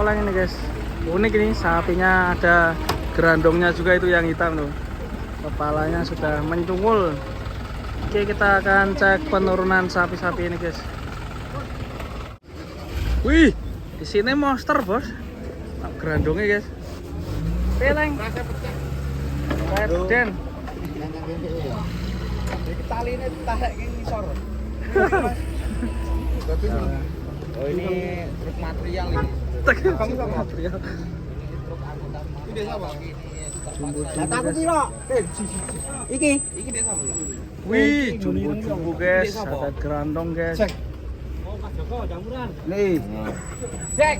coleng ini guys. Unik ini, sapinya ada gerandongnya juga, itu yang hitam tuh. Kepalanya sudah mencungul. Oke, kita akan cek penurunan sapi-sapi ini guys. Wih, di sini monster bos. Gerandongnya guys. Peleng. Den. Tali ini tarik ke ngisor. Oh ini truk material ini. Material. Ini desa apa? Data aku piro? Iki desa apa? Wih, jumbo-jumbo guys, ada gerandong guys. Cek. Oh Mas Joko campuran. Nih. Cek.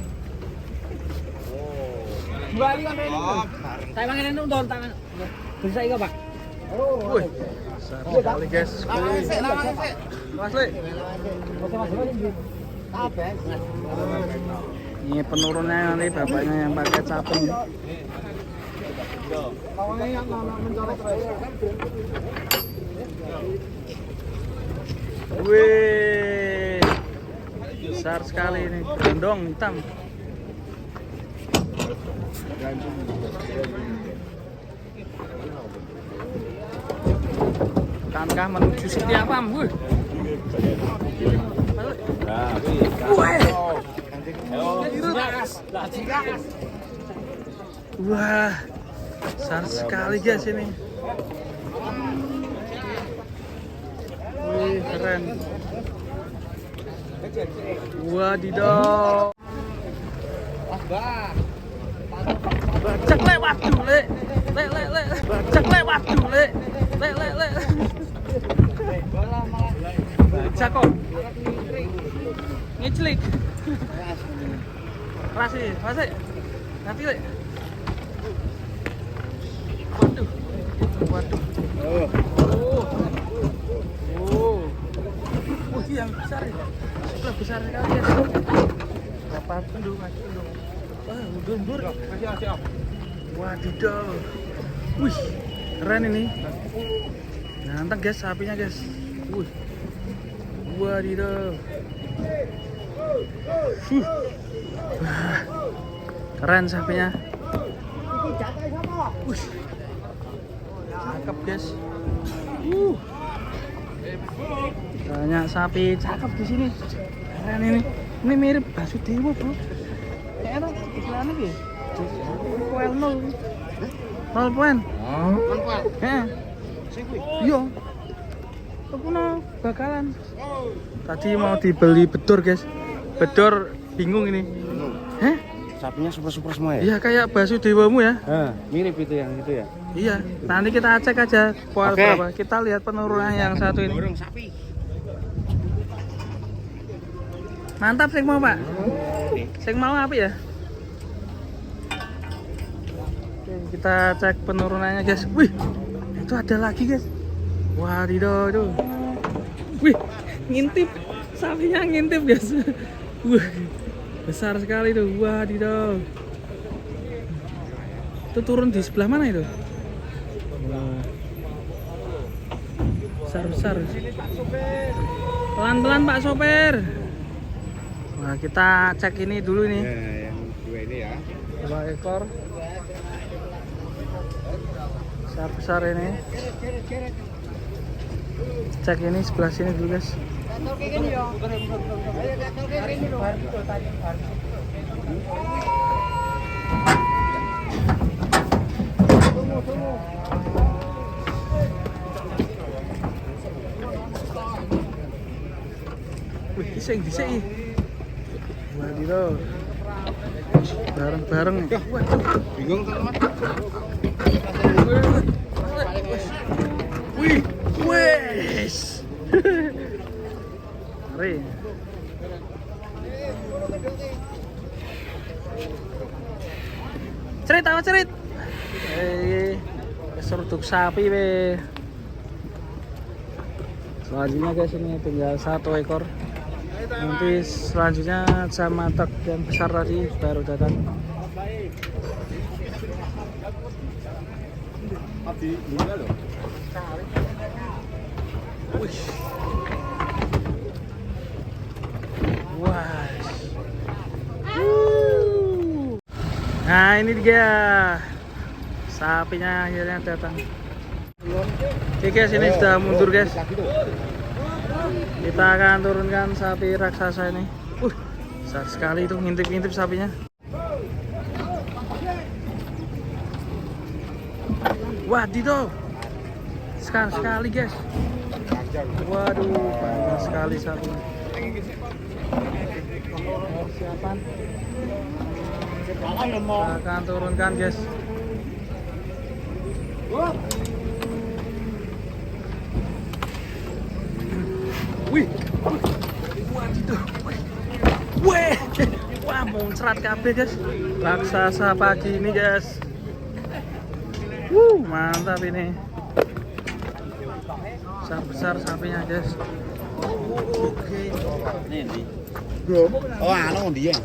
Bali kan ini. Saya mangan ini untuk tangan. Bisa iku, Pak. Wih, besar sekali guys. Mas Le. Ini penurunnya nanti bapaknya yang pakai caping. Wih, besar sekali ini, gerondong hitam. Kankah menuju Setiapam, wih. Wah, besar sekali guys ini. Wih, keren. Wadidaw. Bajak lewat dulu, le. Bajak lewat dulu, le. Bajak kok. Ngiclik. Masih. Nanti, le. Waduh. Oh, yang besar ya. Sudah besar sekali ya. Berapa pendung? Wah, mundur. Siap. Wadidaw. Wih, keren ini. Nantang guys, sapinya guys. Wih. Wadidaw. Wah, keren sapinya. Wih. Cakep guys. Banyak sapi cakep di sini. Keren ini. Ini mirip Basudewa, bro. Kayak apa? Iklannya gitu. Poin 0 poin. Iya. Aku bakalan. Tadi mau dibeli bedor guys. Bedor bingung ini. Hah? Sapinya super semua ya? Iya kayak Basudewamu ya. Mirip itu yang itu ya. Iya. Nanti kita cek aja poin berapa. Kita lihat penurunan yang satu ini. Dorong sapi. Mantap sing mau Pak. Sing mau apa ya? Oke, kita cek penurunannya guys. Wih, itu ada lagi guys. Wadidaw tuh. Wih, ngintip. Sapinya ngintip guys. Wih, besar sekali tuh. Wadidaw. Itu turun di sebelah mana itu? Besar. Pelan-pelan Pak sopir. Nah, kita cek ini dulu nih. Ya, yang dua ini ya. 2 ekor. Besar ini. Cek ini sebelah sini dulu guys. Wih, diseng. Wadidaw. Bareng-bareng. Waduh. Bingung kan Mas? Wih, wes. Mari. Cerit. Keseruduk sapi be. Selanjutnya guys ini tinggal 1 ekor. Nanti selanjutnya sama truk yang besar tadi baru datang. Wih. Wah. ini dia. Sapinya akhirnya datang. Oke guys, ini sudah mundur guys. Kita akan turunkan sapi raksasa ini. Besar sekali itu, ngintip-ngintip sapinya. Wadidaw, sekali guys. Waduh, banyak sekali sapinya. Persiapan. Kita akan turunkan guys. Wih, wadidaw. Wih, wah muncrat kabeh guys. Raksasa pagi ini guys. Mantap ini. Besar sapinya guys. Oke. Oh, anu dia.